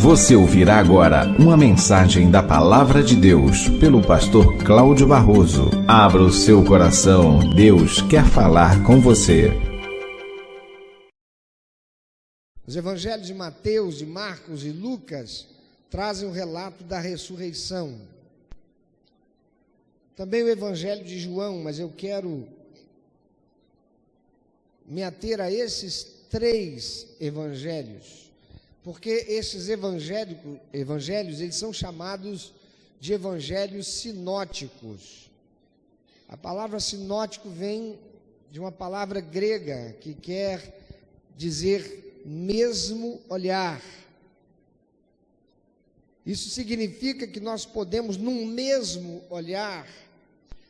Você ouvirá agora uma mensagem da Palavra de Deus pelo pastor Cláudio Barroso. Abra o seu coração, Deus quer falar com você. Os evangelhos de Mateus, de Marcos e Lucas trazem o relato da ressurreição. Também o evangelho de João, mas eu quero me ater a esses três evangelhos, porque esses evangelhos eles são chamados de evangelhos sinóticos. A palavra sinótico vem de uma palavra grega que quer dizer mesmo olhar. Isso significa que nós podemos, num mesmo olhar,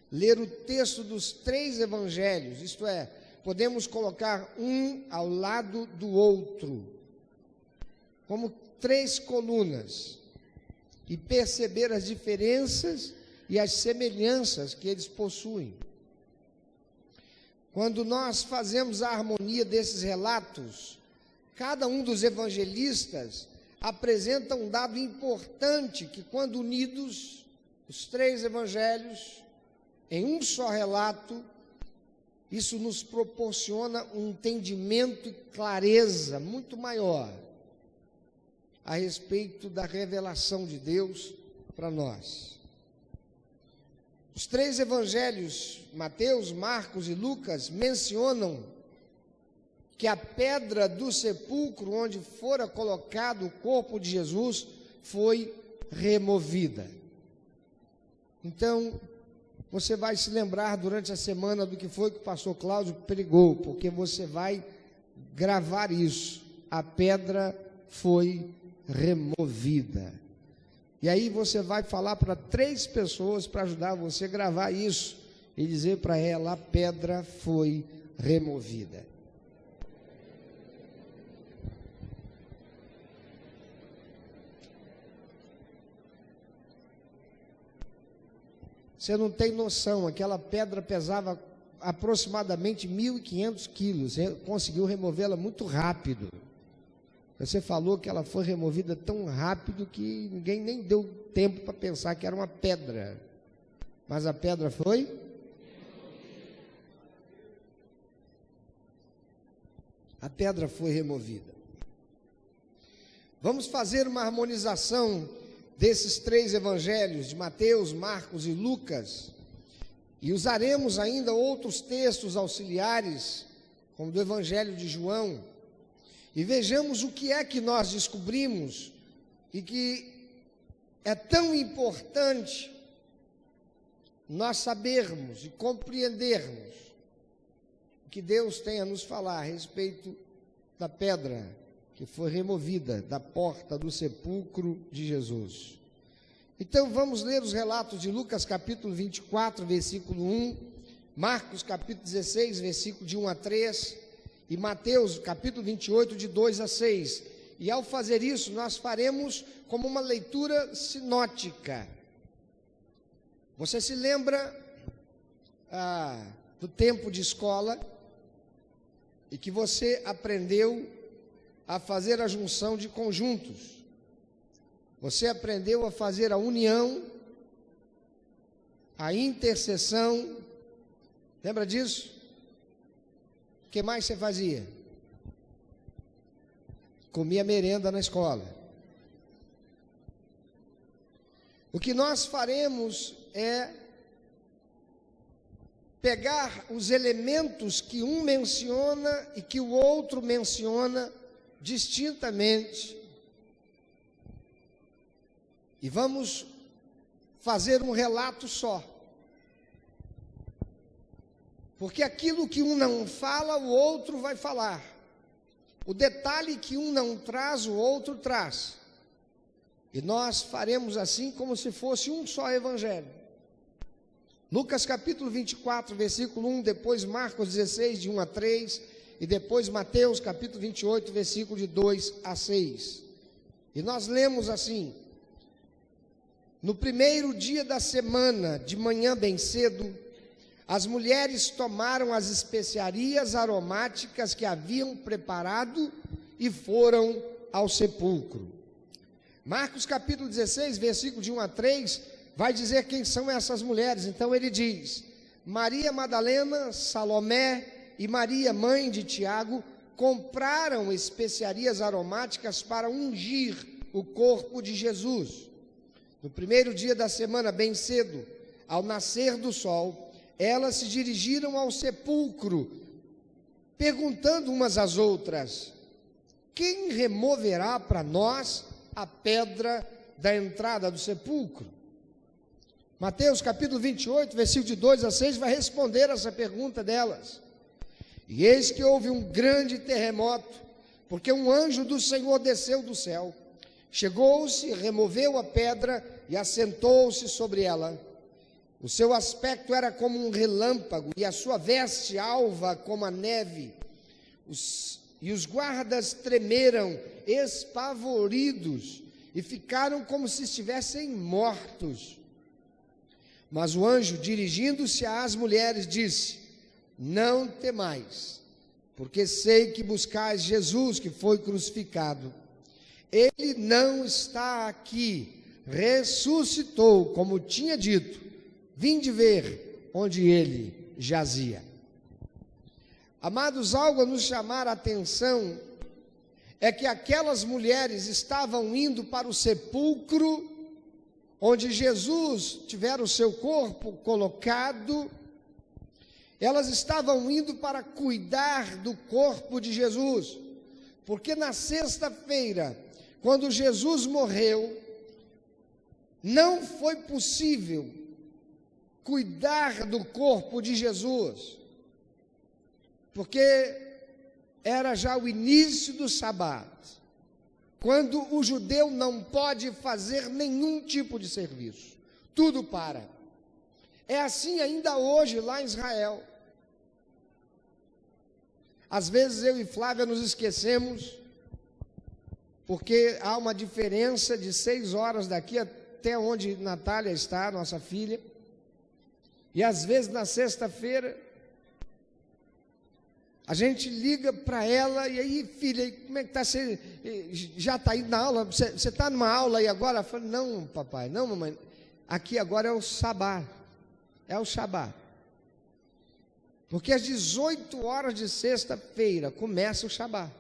ler o texto dos três evangelhos, isto é, podemos colocar um ao lado do outro, como três colunas, e perceber as diferenças e as semelhanças que eles possuem. Quando nós fazemos a harmonia desses relatos, cada um dos evangelistas apresenta um dado importante que, quando unidos, os três evangelhos, em um só relato, isso nos proporciona um entendimento e clareza muito maior a respeito da revelação de Deus para nós. Os três evangelhos, Mateus, Marcos e Lucas, mencionam que a pedra do sepulcro onde fora colocado o corpo de Jesus foi removida. Então, você vai se lembrar durante a semana do que foi que o pastor Cláudio pregou, porque você vai gravar isso. A pedra foi removida. E aí você vai falar para três pessoas para ajudar você a gravar isso e dizer para ela: a pedra foi removida. Você não tem noção, aquela pedra pesava aproximadamente 1.500 quilos, conseguiu removê-la muito rápido. Você falou que ela foi removida tão rápido que ninguém nem deu tempo para pensar que era uma pedra. Mas a pedra foi? A pedra foi removida. Vamos fazer uma harmonização desses três evangelhos, de Mateus, Marcos e Lucas, e usaremos ainda outros textos auxiliares, como do evangelho de João, e vejamos o que é que nós descobrimos e que é tão importante nós sabermos e compreendermos o que Deus tem a nos falar a respeito da pedra que foi removida da porta do sepulcro de Jesus. Então vamos ler os relatos de Lucas capítulo 24, versículo 1, Marcos capítulo 16, versículo de 1 a 3, e Mateus capítulo 28, de 2 a 6. E ao fazer isso, nós faremos como uma leitura sinótica. Você se lembra do tempo de escola e que você aprendeu a fazer a junção de conjuntos. Você aprendeu a fazer a união, a interseção. Lembra disso? O que mais você fazia? Comia merenda na escola. O que nós faremos é pegar os elementos que um menciona e que o outro menciona distintamente, e vamos fazer um relato só, porque aquilo que um não fala, o outro vai falar, o detalhe que um não traz, o outro traz, e nós faremos assim como se fosse um só evangelho. Lucas capítulo 24, versículo 1, depois Marcos 16, de 1 a 3, e depois Mateus capítulo 28, versículo de 2 a 6. E nós lemos assim: no primeiro dia da semana, de manhã bem cedo, as mulheres tomaram as especiarias aromáticas que haviam preparado e foram ao sepulcro. Marcos capítulo 16, versículo de 1 a 3, vai dizer quem são essas mulheres. Então ele diz: Maria Madalena, Salomé e Maria, mãe de Tiago, compraram especiarias aromáticas para ungir o corpo de Jesus. No primeiro dia da semana, bem cedo, ao nascer do sol, elas se dirigiram ao sepulcro, perguntando umas às outras: quem removerá para nós a pedra da entrada do sepulcro? Mateus capítulo 28, versículo de 2 a 6, vai responder essa pergunta delas. E eis que houve um grande terremoto, porque um anjo do Senhor desceu do céu, chegou-se, removeu a pedra e assentou-se sobre ela. O seu aspecto era como um relâmpago, e a sua veste alva como a neve. E os guardas tremeram, espavoridos, e ficaram como se estivessem mortos. Mas o anjo, dirigindo-se às mulheres, disse: não temais, porque sei que buscais Jesus, que foi crucificado. Ele não está aqui, ressuscitou, como tinha dito. Vinde ver onde ele jazia. Amados, algo a nos chamar a atenção é que aquelas mulheres estavam indo para o sepulcro onde Jesus tivera o seu corpo colocado. Elas estavam indo para cuidar do corpo de Jesus, porque na sexta-feira, quando Jesus morreu, não foi possível cuidar do corpo de Jesus, porque era já o início do sábado, quando o judeu não pode fazer nenhum tipo de serviço, tudo para. É assim ainda hoje lá em Israel. Às vezes eu e Flávia nos esquecemos, porque há uma diferença de 6 horas daqui até onde Natália está, nossa filha. E às vezes na sexta-feira, a gente liga para ela, e aí, filha, como é que está? Você já está indo na aula? Você está numa aula aí agora? Eu falo: não, papai, não, mamãe, aqui agora é o sabá. É o Shabá. Porque às 18 horas de sexta-feira começa o Shabá.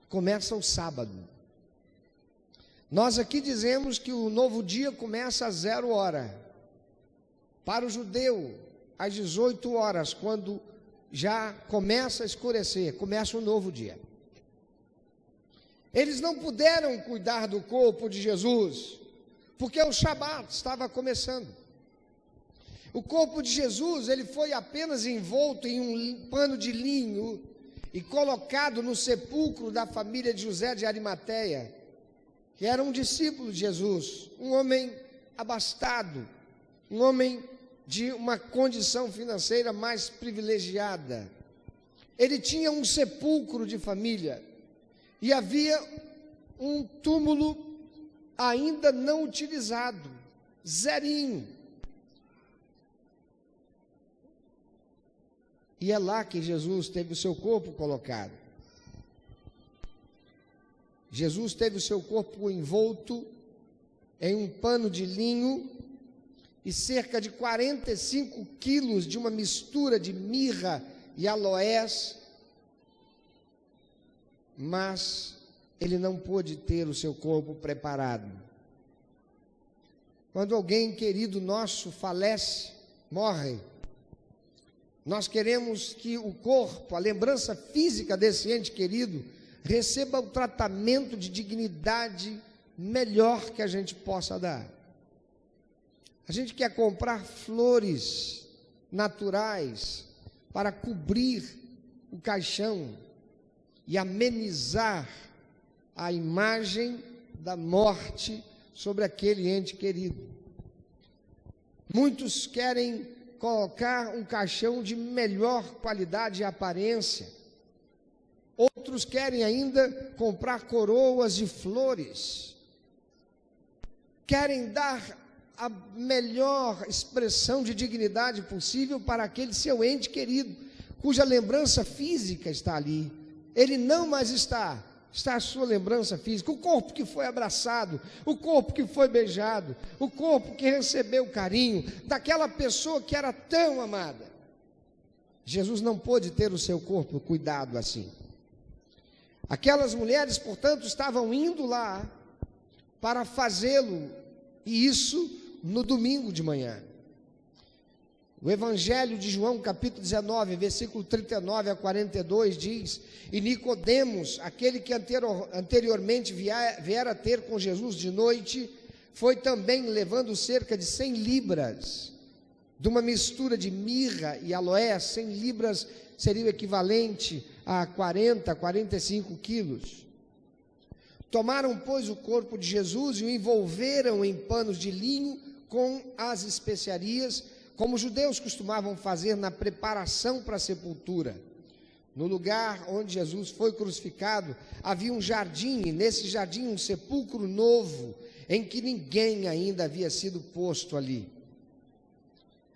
Começa o sábado. Nós aqui dizemos que o novo dia começa às 0 hora. Para o judeu, às 18 horas, quando já começa a escurecer, começa um novo dia. Eles não puderam cuidar do corpo de Jesus, porque o Shabá estava começando. O corpo de Jesus, ele foi apenas envolto em um pano de linho e colocado no sepulcro da família de José de Arimateia, que era um discípulo de Jesus, um homem abastado, um homem de uma condição financeira mais privilegiada. Ele tinha um sepulcro de família e havia um túmulo ainda não utilizado, zerinho. E é lá que Jesus teve o seu corpo colocado. Jesus teve o seu corpo envolto em um pano de linho e cerca de 45 quilos de uma mistura de mirra e aloés, mas ele não pôde ter o seu corpo preparado. Quando alguém querido nosso falece, morre, nós queremos que o corpo, a lembrança física desse ente querido, receba o tratamento de dignidade melhor que a gente possa dar. A gente quer comprar flores naturais para cobrir o caixão e amenizar a imagem da morte sobre aquele ente querido. Muitos querem colocar um caixão de melhor qualidade e aparência. Outros querem ainda comprar coroas de flores. Querem dar a melhor expressão de dignidade possível para aquele seu ente querido, cuja lembrança física está ali. Ele não mais está, está a sua lembrança física, o corpo que foi abraçado, o corpo que foi beijado, o corpo que recebeu o carinho daquela pessoa que era tão amada. Jesus não pôde ter o seu corpo cuidado assim. Aquelas mulheres, portanto, estavam indo lá para fazê-lo, e isso no domingo de manhã. O Evangelho de João, capítulo 19, versículo 39 a 42, diz: e Nicodemos, aquele que anteriormente viera ter com Jesus de noite, foi também levando cerca de 100 libras, de uma mistura de mirra e aloé. 100 libras seria o equivalente a 45 quilos. Tomaram, pois, o corpo de Jesus e o envolveram em panos de linho com as especiarias, como os judeus costumavam fazer na preparação para a sepultura. No lugar onde Jesus foi crucificado, havia um jardim, e nesse jardim um sepulcro novo, em que ninguém ainda havia sido posto ali.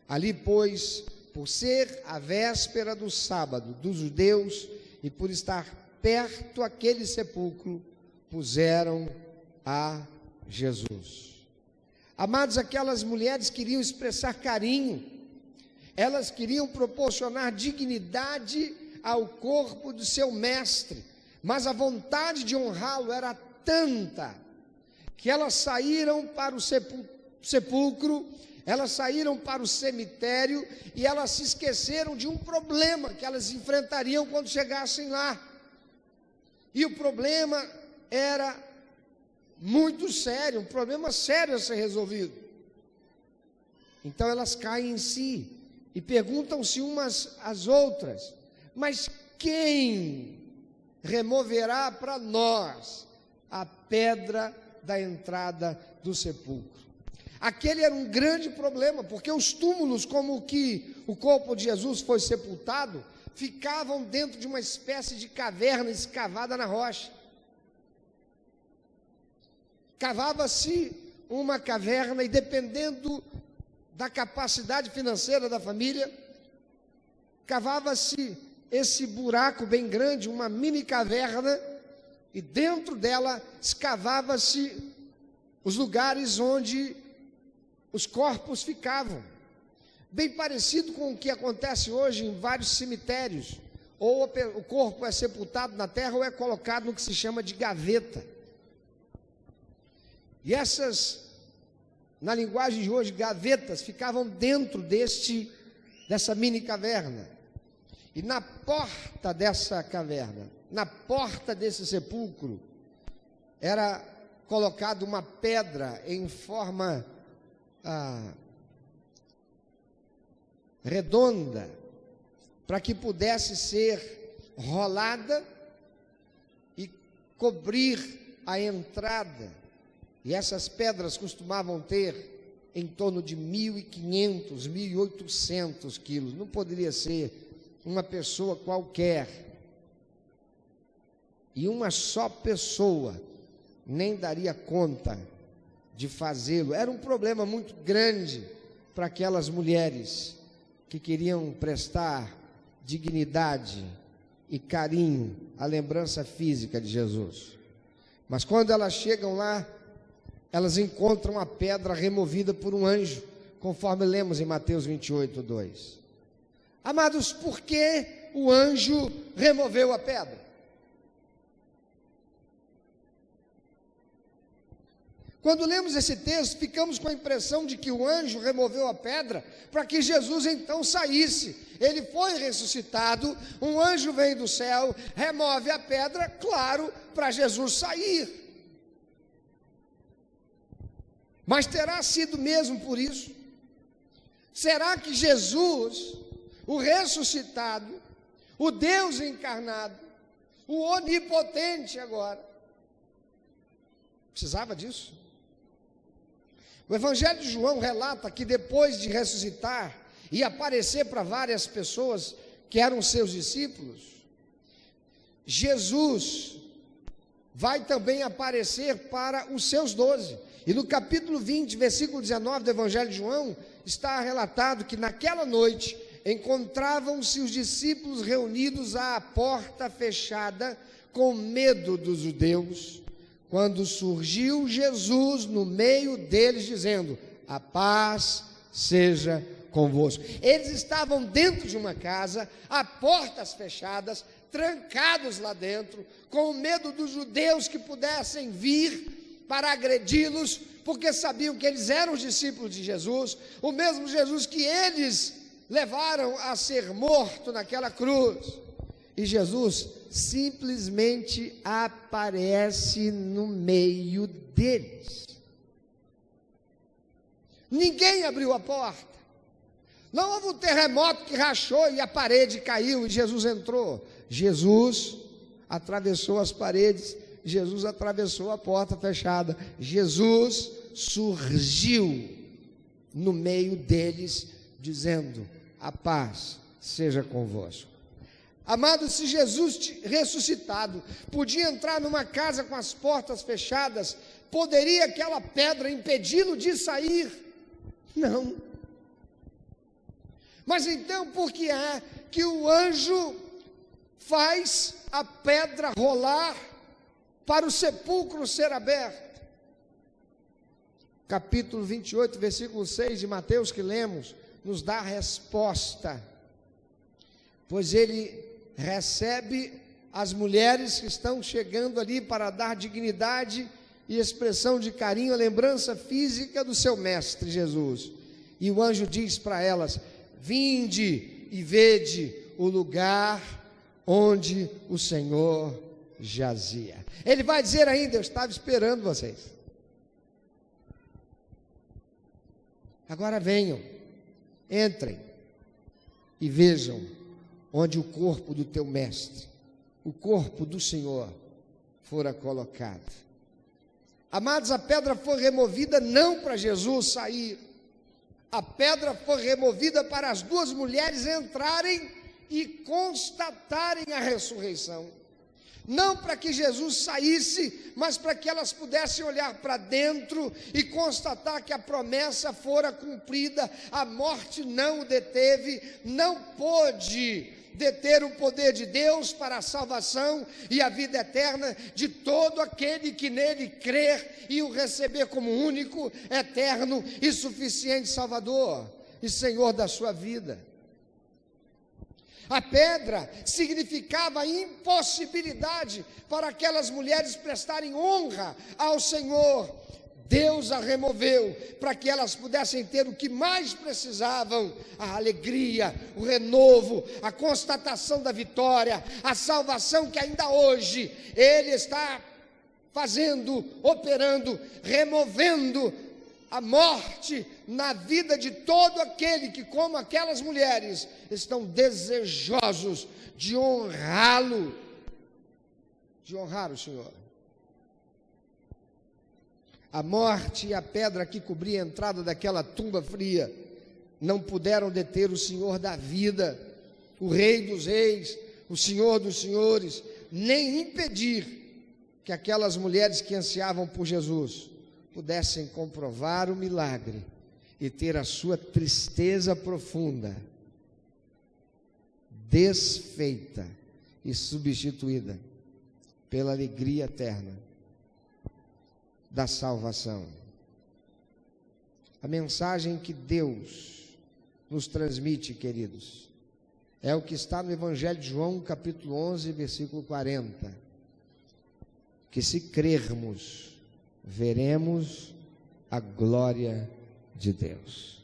Ali, pois, por ser a véspera do sábado dos judeus, e por estar perto aquele sepulcro, puseram a Jesus. Amados, aquelas mulheres queriam expressar carinho, elas queriam proporcionar dignidade ao corpo do seu mestre, mas a vontade de honrá-lo era tanta, que elas saíram para o sepulcro, elas saíram para o cemitério, e elas se esqueceram de um problema que elas enfrentariam quando chegassem lá, e o problema era muito sério, um problema sério a ser resolvido. Então elas caem em si e perguntam-se umas às outras: mas quem removerá para nós a pedra da entrada do sepulcro? Aquele era um grande problema, porque os túmulos, como que o corpo de Jesus foi sepultado, ficavam dentro de uma espécie de caverna escavada na rocha. Cavava-se uma caverna, e dependendo da capacidade financeira da família, cavava-se esse buraco bem grande, uma mini caverna, e dentro dela escavava-se os lugares onde os corpos ficavam. Bem parecido com o que acontece hoje em vários cemitérios. Ou o corpo é sepultado na terra, ou é colocado no que se chama de gaveta. E essas, na linguagem de hoje, gavetas, ficavam dentro dessa mini caverna. E na porta dessa caverna, na porta desse sepulcro, era colocada uma pedra em forma redonda, para que pudesse ser rolada e cobrir a entrada. E essas pedras costumavam ter em torno de 1.500, 1.800 quilos. Não poderia ser uma pessoa qualquer. E uma só pessoa nem daria conta de fazê-lo. Era um problema muito grande para aquelas mulheres que queriam prestar dignidade e carinho à lembrança física de Jesus. Mas quando elas chegam lá, elas encontram a pedra removida por um anjo, conforme lemos em Mateus 28, 2. Amados, por que o anjo removeu a pedra? Quando lemos esse texto, ficamos com a impressão de que o anjo removeu a pedra para que Jesus então saísse. Ele foi ressuscitado, um anjo vem do céu, remove a pedra, claro, para Jesus sair. Mas terá sido mesmo por isso? Será que Jesus, o ressuscitado, o Deus encarnado, o onipotente agora, precisava disso? O Evangelho de João relata que depois de ressuscitar e aparecer para várias pessoas que eram seus discípulos, Jesus vai também aparecer para os seus 12. E no capítulo 20, versículo 19 do Evangelho de João, está relatado que naquela noite encontravam-se os discípulos reunidos à porta fechada, com medo dos judeus, quando surgiu Jesus no meio deles, dizendo: a paz seja convosco. Eles estavam dentro de uma casa, a portas fechadas, trancados lá dentro, com medo dos judeus que pudessem vir para agredi-los, porque sabiam que eles eram os discípulos de Jesus, o mesmo Jesus que eles levaram a ser morto naquela cruz. E Jesus simplesmente aparece no meio deles. Ninguém abriu a porta. Não houve um terremoto que rachou e a parede caiu e Jesus entrou. Jesus atravessou as paredes, Jesus atravessou a porta fechada, Jesus surgiu no meio deles, dizendo: a paz seja convosco. Amados, se Jesus ressuscitado podia entrar numa casa com as portas fechadas, poderia aquela pedra impedi-lo de sair? Não. Mas então por que é que o anjo faz a pedra rolar para o sepulcro ser aberto? Capítulo 28, versículo 6 de Mateus, que lemos, nos dá a resposta. Pois ele recebe as mulheres que estão chegando ali para dar dignidade e expressão de carinho, a lembrança física do seu mestre Jesus. E o anjo diz para elas: vinde e vede o lugar onde o Senhor jazia. Ele vai dizer ainda: eu estava esperando vocês. Agora venham, entrem e vejam onde o corpo do teu mestre, o corpo do Senhor, fora colocado. Amados, a pedra foi removida não para Jesus sair, a pedra foi removida para as duas mulheres entrarem e constatarem a ressurreição. Não para que Jesus saísse, mas para que elas pudessem olhar para dentro e constatar que a promessa fora cumprida. A morte não o deteve, não pôde deter o poder de Deus para a salvação e a vida eterna de todo aquele que nele crer e o receber como único, eterno e suficiente Salvador e Senhor da sua vida. A pedra significava a impossibilidade para aquelas mulheres prestarem honra ao Senhor. Deus a removeu para que elas pudessem ter o que mais precisavam: a alegria, o renovo, a constatação da vitória, a salvação que ainda hoje Ele está fazendo, operando, removendo a morte na vida de todo aquele que, como aquelas mulheres, estão desejosos de honrá-lo, de honrar o Senhor. A morte e a pedra que cobria a entrada daquela tumba fria não puderam deter o Senhor da vida, o Rei dos Reis, o Senhor dos Senhores, nem impedir que aquelas mulheres que ansiavam por Jesus pudessem comprovar o milagre e ter a sua tristeza profunda desfeita e substituída pela alegria eterna da salvação. A mensagem que Deus nos transmite, queridos, é o que está no Evangelho de João, capítulo 11, versículo 40, que se crermos, veremos a glória de Deus.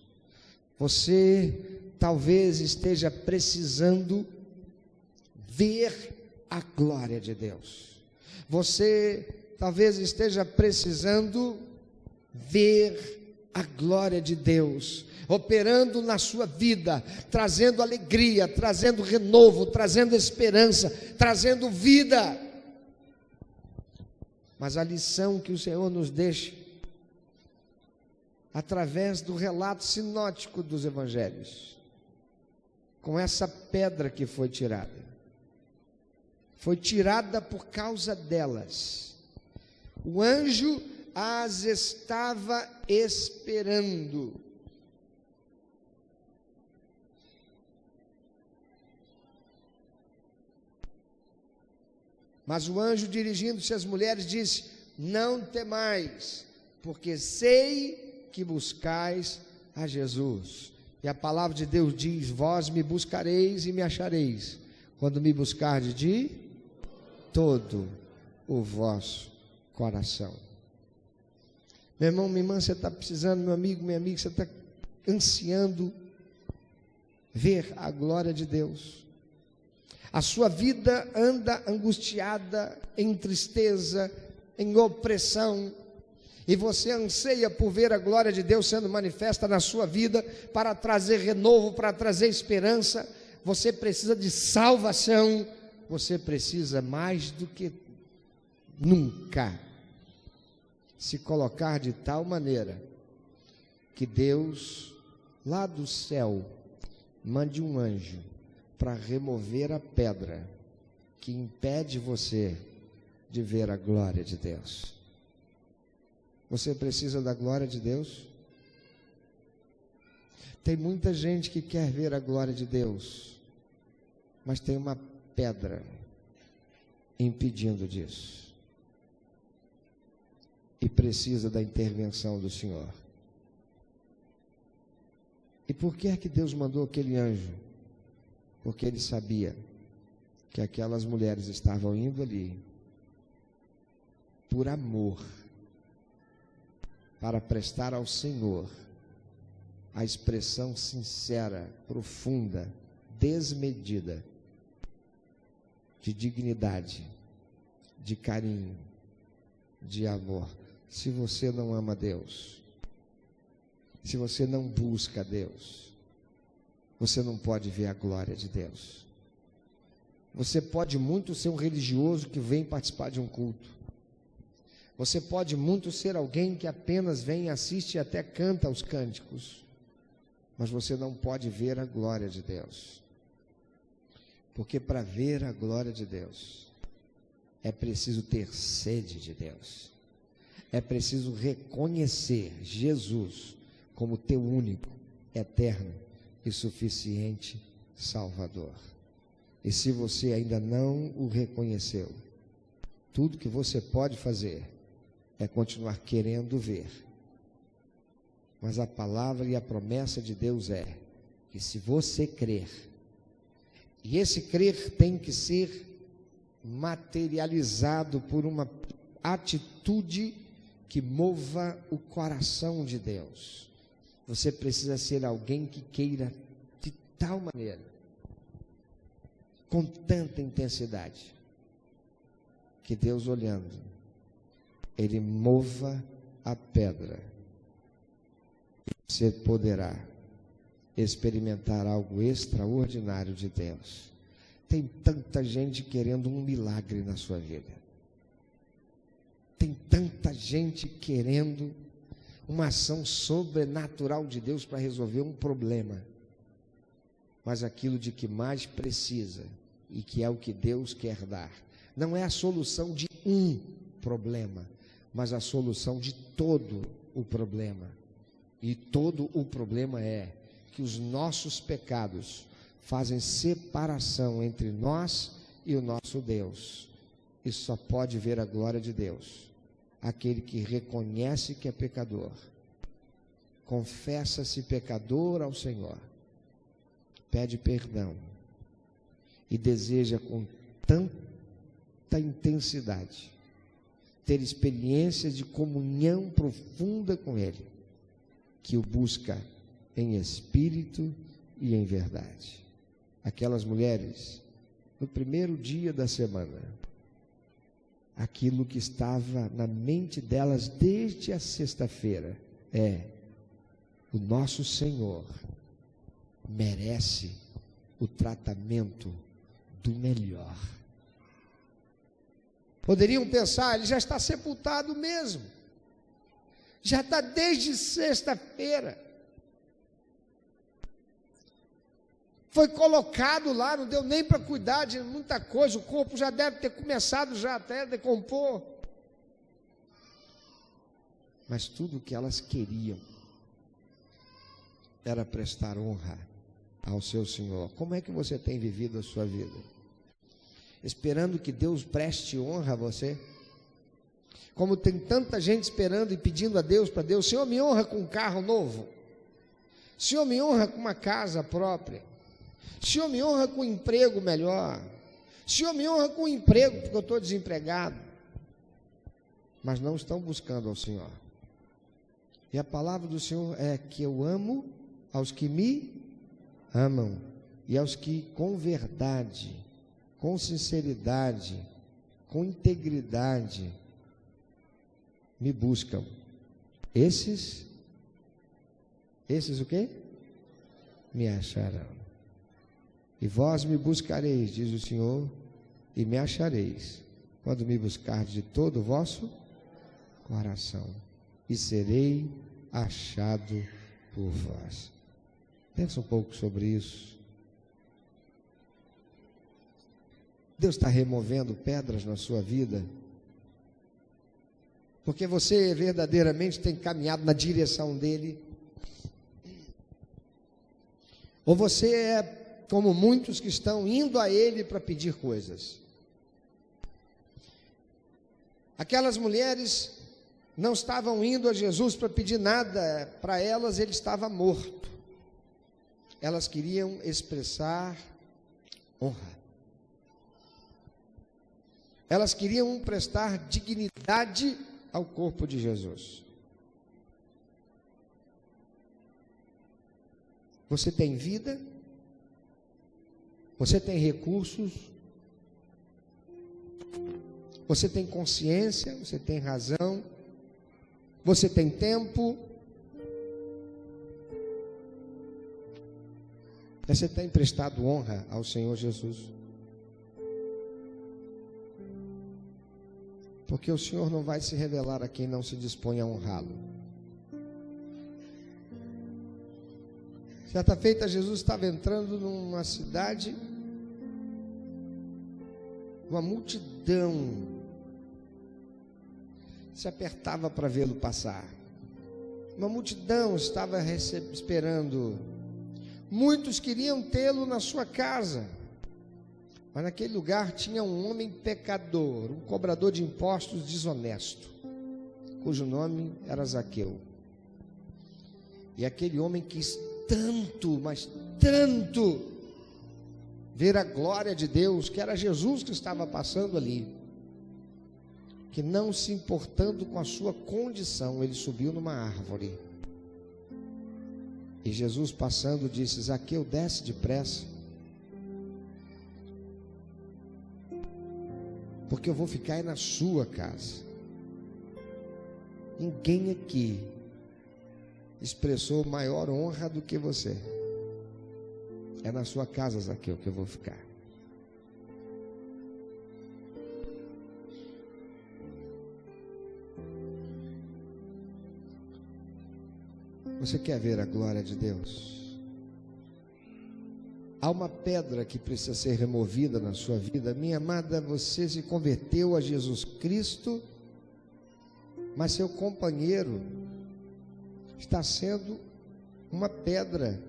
Você talvez esteja precisando ver a glória de Deus. Você talvez esteja precisando ver a glória de Deus operando na sua vida, trazendo alegria, trazendo renovo, trazendo esperança, trazendo vida. Mas a lição que o Senhor nos deixa, através do relato sinótico dos evangelhos, com essa pedra que foi tirada por causa delas. O anjo as estava esperando. Mas o anjo, dirigindo-se às mulheres, disse: não temais, porque sei que buscais a Jesus. E a palavra de Deus diz: vós me buscareis e me achareis, quando me buscardes de todo o vosso coração. Meu irmão, minha irmã, você está precisando, meu amigo, minha amiga, você está ansiando ver a glória de Deus. A sua vida anda angustiada, em tristeza, em opressão, e você anseia por ver a glória de Deus sendo manifesta na sua vida, para trazer renovo, para trazer esperança. Você precisa de salvação, você precisa mais do que nunca se colocar de tal maneira que Deus, lá do céu, mande um anjo para remover a pedra que impede você de ver a glória de Deus. Você precisa da glória de Deus? Tem muita gente que quer ver a glória de Deus, mas tem uma pedra impedindo disso, e precisa da intervenção do Senhor. E por que é que Deus mandou aquele anjo? Porque Ele sabia que aquelas mulheres estavam indo ali por amor, para prestar ao Senhor a expressão sincera, profunda, desmedida de dignidade, de carinho, de amor. Se você não ama Deus, se você não busca Deus, você não pode ver a glória de Deus. Você pode muito ser um religioso que vem participar de um culto. Você pode muito ser alguém que apenas vem, assiste e até canta os cânticos. Mas você não pode ver a glória de Deus. Porque para ver a glória de Deus, é preciso ter sede de Deus. É preciso reconhecer Jesus como teu único, eterno e suficiente Salvador. E se você ainda não o reconheceu, tudo que você pode fazer é continuar querendo ver. Mas a palavra e a promessa de Deus é que se você crer, e esse crer tem que ser materializado por uma atitude que mova o coração de Deus. Você precisa ser alguém que queira de tal maneira, com tanta intensidade, que Deus, olhando, Ele mova a pedra, e você poderá experimentar algo extraordinário de Deus. Tem tanta gente querendo um milagre na sua vida. Tem tanta gente querendo uma ação sobrenatural de Deus para resolver um problema. Mas aquilo de que mais precisa, e que é o que Deus quer dar, não é a solução de um problema, mas a solução de todo o problema. E todo o problema é que os nossos pecados fazem separação entre nós e o nosso Deus. E só pode ver a glória de Deus aquele que reconhece que é pecador, confessa-se pecador ao Senhor, pede perdão e deseja com tanta intensidade ter experiências de comunhão profunda com Ele, que o busca em espírito e em verdade. Aquelas mulheres, no primeiro dia da semana, aquilo que estava na mente delas desde a sexta-feira é: o nosso Senhor merece o tratamento do melhor. Poderiam pensar: ele já está sepultado mesmo, já está desde sexta-feira, foi colocado lá, não deu nem para cuidar de muita coisa, o corpo já deve ter começado já até a decompor. Mas tudo o que elas queriam era prestar honra ao seu Senhor. Como é que você tem vivido a sua vida? esperando que Deus preste honra a você? Como tem tanta gente esperando e pedindo a Deus, para Deus: Senhor, me honra com um carro novo. Senhor, me honra com uma casa própria. Senhor, me honra com um emprego melhor. Senhor, me honra com um emprego, porque eu estou desempregado. Mas não estão buscando ao Senhor. E a palavra do Senhor é que eu amo aos que me amam e aos que com verdade, com sinceridade, com integridade me buscam. Esses o quê? Me acharão. E vós me buscareis, diz o Senhor, e me achareis, quando me buscardes de todo o vosso coração, e serei achado por vós. Pensa um pouco sobre isso. Deus está removendo pedras na sua vida, porque você verdadeiramente tem caminhado na direção dele, ou você é como muitos que estão indo a ele para pedir coisas. Aquelas mulheres não estavam indo a Jesus para pedir nada, para elas ele estava morto. Elas queriam expressar honra. Elas queriam prestar dignidade ao corpo de Jesus. Você tem vida? Você tem recursos? Você tem consciência? Você tem razão? Você tem tempo? Você tem prestado honra ao Senhor Jesus? Porque o Senhor não vai se revelar a quem não se dispõe a honrá-lo. Certa feita, Jesus estava entrando numa cidade, uma multidão se apertava para vê-lo passar. Uma multidão estava esperando. Muitos queriam tê-lo na sua casa, mas naquele lugar tinha um homem pecador, um cobrador de impostos desonesto, cujo nome era Zaqueu. E aquele homem quis tanto, mas tanto, ver a glória de Deus, que era Jesus que estava passando ali, que não se importando com a sua condição, ele subiu numa árvore. E Jesus passando disse: Zaqueu, desce depressa, porque eu vou ficar aí na sua casa. Ninguém aqui expressou maior honra do que você. É na sua casa, Zaqueu, que eu vou ficar. Você quer ver a glória de Deus? Há uma pedra que precisa ser removida na sua vida. Minha amada, você se converteu a Jesus Cristo, mas seu companheiro está sendo uma pedra.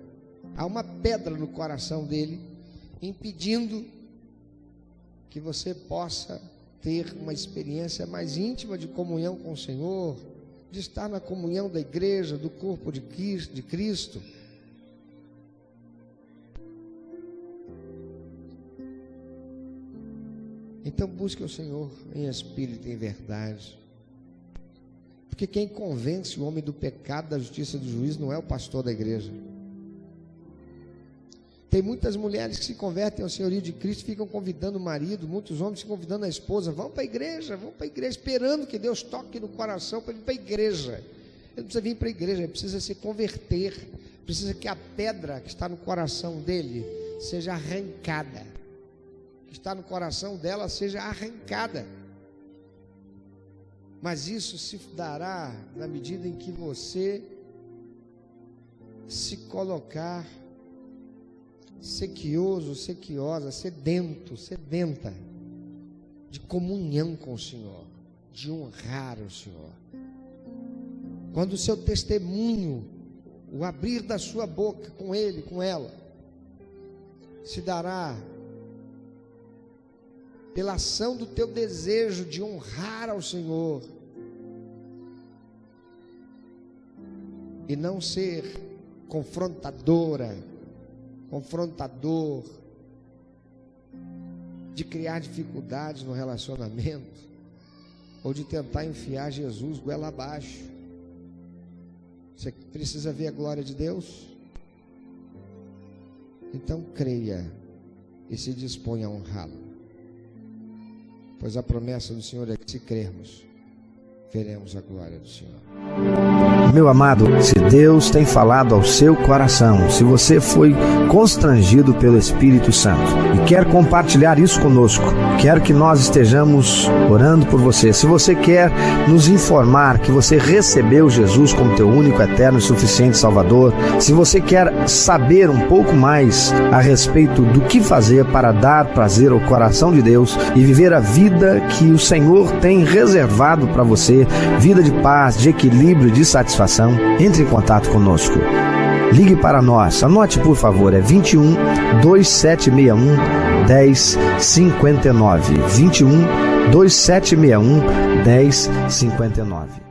Há uma pedra no coração dele, impedindo que você possa ter uma experiência mais íntima de comunhão com o Senhor, de estar na comunhão da igreja, do corpo de Cristo. Então busque o Senhor em espírito e em verdade, porque quem convence o homem do pecado, da justiça e do juízo não é o pastor da igreja. Tem muitas mulheres que se convertem ao senhorio de Cristo, ficam convidando o marido, muitos homens se convidando a esposa: vão para a igreja, esperando que Deus toque no coração para ele ir para a igreja. Ele não precisa vir para a igreja, ele precisa se converter, precisa que a pedra que está no coração dele seja arrancada, que está no coração dela seja arrancada. Mas isso se dará na medida em que você se colocar sequioso, sequiosa, sedenta de comunhão com o Senhor, de honrar o Senhor. Quando o seu testemunho, o abrir da sua boca com ele, com ela, se dará pela ação do teu desejo de honrar ao Senhor e não ser confrontador, de criar dificuldades no relacionamento, ou de tentar enfiar Jesus goela abaixo. Você precisa ver a glória de Deus? Então creia e se disponha a honrá-lo, pois a promessa do Senhor é que, se crermos, veremos a glória do Senhor. Meu amado, se Deus tem falado ao seu coração, se você foi constrangido pelo Espírito Santo e quer compartilhar isso conosco, quer que nós estejamos orando por você, se você quer nos informar que você recebeu Jesus como teu único, eterno e suficiente Salvador, se você quer saber um pouco mais a respeito do que fazer para dar prazer ao coração de Deus e viver a vida que o Senhor tem reservado para você, vida de paz, de equilíbrio, de satisfação, entre em contato conosco. Ligue para nós, anote por favor, é 21 2761 1059, 21 2761 1059.